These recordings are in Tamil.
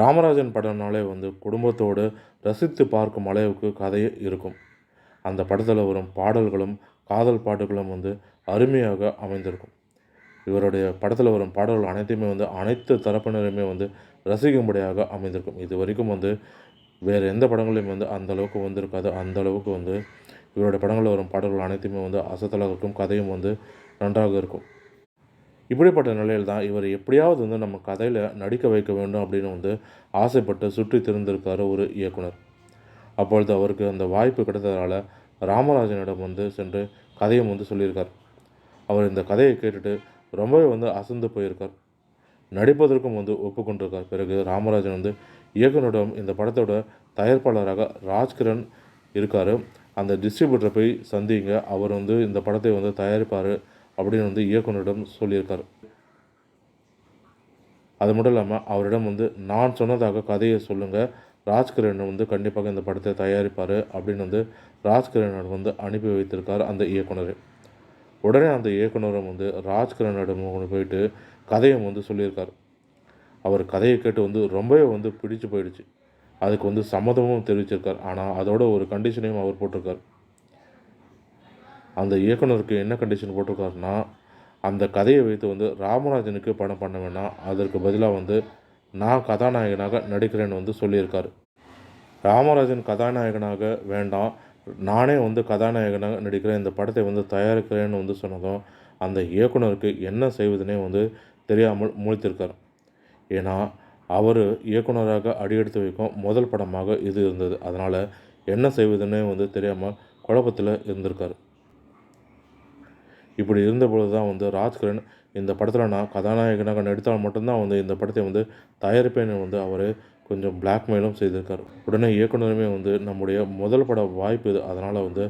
ராமராஜன் படம்னாலே வந்து குடும்பத்தோடு ரசித்து பார்க்கும் அளவுக்கு கதை இருக்கும். அந்த படத்தில் வரும் பாடல்களும், காதல் பாட்டுகளும் வந்து அருமையாக அமைந்திருக்கும். இவருடைய படத்தில் வரும் பாடல்கள் அனைத்தையுமே வந்து அனைத்து தரப்பினருமே வந்து ரசிக்கும்படியாக அமைந்திருக்கும். இதுவரைக்கும் வந்து வேறு எந்த படங்களையும் வந்து அந்த அளவுக்கு வந்திருக்காது. அந்த அளவுக்கு வந்து இவருடைய படங்களில் வரும் பாடல்கள் அனைத்தையுமே வந்து அசத்தலாக இருக்கும். கதையும் வந்து நன்றாக இருக்கும். இப்படிப்பட்ட நிலையில் தான் இவர் எப்படியாவது வந்து நம்ம கதையில் நடிக்க வைக்க வேண்டும் அப்படின்னு வந்து ஆசைப்பட்டு சுற்றி திரிந்திருக்காரு ஒரு இயக்குனர். அப்பொழுது அவருக்கு அந்த வாய்ப்பு கிடைத்ததால் ராமராஜனிடம் வந்து சென்று கதையும் வந்து சொல்லியிருக்கார். அவர் இந்த கதையை கேட்டுட்டு ரொம்பவே வந்து அசந்து போயிருக்கார். நடிப்பதற்கும் வந்து ஒப்புக்கொண்டிருக்கார். பிறகு ராமராஜன் வந்து இயக்குனரிடம் இந்த படத்தோட தயாரிப்பாளராக ராஜ்கிரண் இருக்கார், அந்த டிஸ்ட்ரிபியூட்டரை போய் சந்திங்க, அவர் வந்து இந்த படத்தை வந்து தயாரிப்பார் அப்படின்னு வந்து இயக்குனரிடம் சொல்லியிருக்கார். அது மட்டும் இல்லாமல் அவரிடம் வந்து நான் சொன்னதாக கதையை சொல்லுங்கள், ராஜ்கிரண் வந்து கண்டிப்பாக இந்த படத்தை தயாரிப்பார் அப்படின்னு வந்து ராஜ்கிரணிடம் வந்து அனுப்பி வைத்திருக்கார் அந்த இயக்குனர். உடனே அந்த இயக்குனரும் வந்து ராஜ்கிரணிடம் போயிட்டு கதையை வந்து சொல்லியிருக்கார். அவர் கதையை கேட்டு வந்து ரொம்பவே வந்து பிடிச்சு போயிடுச்சு. அதுக்கு வந்து சம்மதமும் தெரிவிச்சிருக்கார். ஆனால் அதோட ஒரு கண்டிஷனையும் அவர் போட்டிருக்கார். அந்த இயக்குனருக்கு என்ன கண்டிஷன் போட்டிருக்காருன்னா, அந்த கதையை வைத்து வந்து ராமராஜனுக்கு படம் பண்ண வேணாம், அதற்கு பதிலாக வந்து நான் கதாநாயகனாக நடிக்கிறேன்னு வந்து சொல்லியிருக்கார். ராமராஜன் கதாநாயகனாக வேண்டாம், நானே வந்து கதாநாயகனாக நடிக்கிறேன், இந்த படத்தை வந்து தயாரிக்கிறேன்னு வந்து சொன்னதும் அந்த இயக்குனருக்கு என்ன செய்வதுனே வந்து தெரியாமல் முழித்திருக்கார். ஏன்னா அவர் இயக்குனராக அடியெடுத்து வைக்கும் முதல் படமாக இது இருந்தது. அதனால் என்ன செய்வதுன்னே வந்து தெரியாமல் குழப்பத்தில் இருந்திருக்கார். இப்படி இருந்தபொழுது தான் வந்து ராஜ்கிரண் இந்த படத்தில் நான் கதாநாயகனாக நடித்தால் மட்டும்தான் வந்து இந்த படத்தை வந்து தயாரிப்பேன்னு வந்து அவர் கொஞ்சம் பிளாக்மெயிலும் செய்திருக்கார். உடனே இயக்குனருமே வந்து நம்முடைய முதல் பட வாய்ப்பு இது, அதனால் வந்து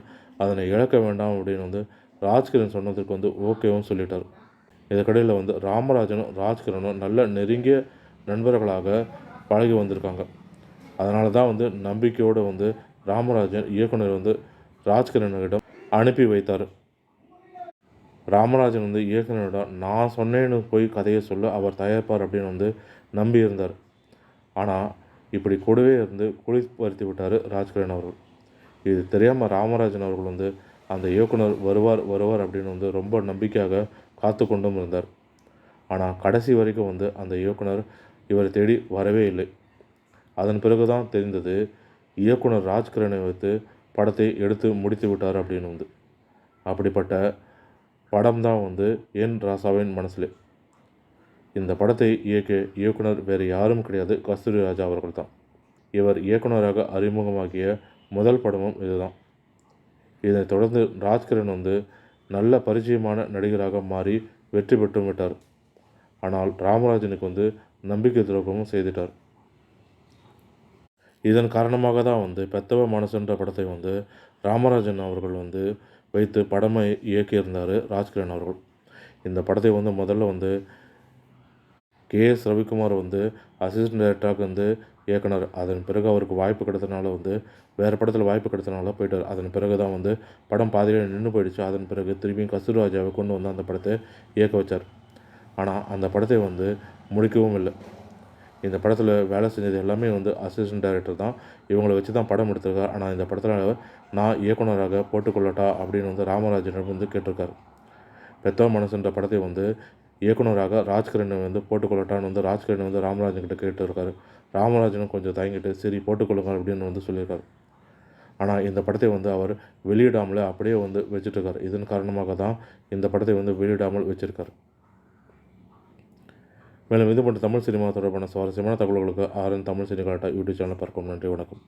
அதனை இழக்க வேண்டாம் அப்படின்னு வந்து ராஜ்கிரண் சொன்னதுக்கு வந்து ஓகேவும் சொல்லிட்டார். இதற்கிடையில் வந்து ராமராஜனும் ராஜ்கிரனும் நல்ல நெருங்கிய நண்பர்களாக பழகி வந்திருக்காங்க. அதனால தான் வந்து நம்பிக்கையோடு வந்து ராமராஜன் இயக்குனர் வந்து ராஜ்கிரனிடம் அனுப்பி வைத்தார். ராமராஜன் வந்து இயக்குனரிடம் நான் சொன்னேன்னு போய் கதையை சொல்ல அவர் தயாரிப்பார் அப்படின்னு வந்து நம்பி இருந்தார். ஆனால் இப்படி கூடவே இருந்து குழி பறித்து விட்டார் ராஜ்கிரண் அவர்கள். இது தெரியாமல் ராமராஜன் அவர்கள் வந்து அந்த இயக்குனர் வருவார் அப்படின்னு வந்து ரொம்ப நம்பிக்கையாக காத்து கொண்டும் இருந்தார். ஆனால் கடைசி வரைக்கும் வந்து அந்த இயக்குனர் இவரை தேடி வரவே இல்லை. அதன் பிறகு தான் தெரிந்தது இயக்குனர் ராஜ்கிரனை வைத்து படத்தை எடுத்து முடித்து விட்டார் அப்படின்னு வந்து. அப்படிப்பட்ட படம் தான் வந்து என் ராசாவின் மனசிலே. இந்த படத்தை இயக்கிய இயக்குனர் வேறு யாரும் கிடையாது, கஸ்தூரி ராஜா அவர்கள் தான். இவர் இயக்குனராக அறிமுகமாகிய முதல் படமும் இதுதான். இதனைத் தொடர்ந்து ராஜ்கிரண் வந்து நல்ல பரிச்சயமான நடிகராக மாறி வெற்றி பெற்று விட்டார். ஆனால் ராமராஜனுக்கு வந்து நம்பிக்கை துரோகமும் செய்துட்டார். இதன் காரணமாக தான் வந்து பெத்தவ மனசுன்ற படத்தை வந்து ராமராஜன் அவர்கள் வந்து வைத்து படமை இயக்கியிருந்தார் ராஜ்கிரண் அவர்கள். இந்த படத்தை வந்து முதல்ல வந்து KS ரவிக்குமார் வந்து அசிஸ்டன்ட் டைரக்டராக வந்து இயக்குனர். அதன் பிறகு அவருக்கு வாய்ப்பு கிடைத்தனால வந்து வேறு படத்தில் வாய்ப்பு கிடைத்தனால போயிட்டார். அதன் பிறகு தான் வந்து படம் பாதியிலே நின்று போயிடுச்சு. அதன் பிறகு திரும்பியும் கஸ்தூரி ராஜாவை கொண்டு வந்து அந்த படத்தை இயக்க வச்சார். ஆனால் அந்த படத்தை வந்து முடிக்கவும் இல்லை. இந்த படத்தில் வேலை செஞ்சது எல்லாமே வந்து அசிஸ்டன்ட் டைரக்டர் தான். இவங்களை வச்சு தான் படம் எடுத்திருக்கார். ஆனால் இந்த படத்தில் நான் இயக்குனராக போட்டுக்கொள்ளட்டா அப்படின்னு வந்து ராமராஜனிடம் வந்து கேட்டிருக்காரு. பெத்தவ மனசுன்ற படத்தை வந்து இயக்குனராக ராஜ்கிரணை வந்து போட்டுக்கொள்ளட்டான்னு வந்து ராஜ்கிரண் வந்து ராமராஜன்கிட்ட கேட்டிருக்காரு. ராமராஜனும் கொஞ்சம் தயங்கிட்டு சரி போட்டுக்கொள்ளுங்க அப்படின்னு வந்து சொல்லியிருக்காரு. ஆனால் இந்த படத்தை வந்து அவர் வெளியிடாமலே அப்படியே வந்து வச்சுட்ருக்காரு. இதன் காரணமாக தான் இந்த படத்தை வந்து வெளியிடாமல் வச்சுருக்காரு. மேலும் இது போன்ற தமிழ் சினிமா தொடர்பான சுவாரஸ்யமான தகவல்களுக்கு RN தமிழ் சினிமா யூடியூப் சேனலை பார்க்கவும். நன்றி, வணக்கம்.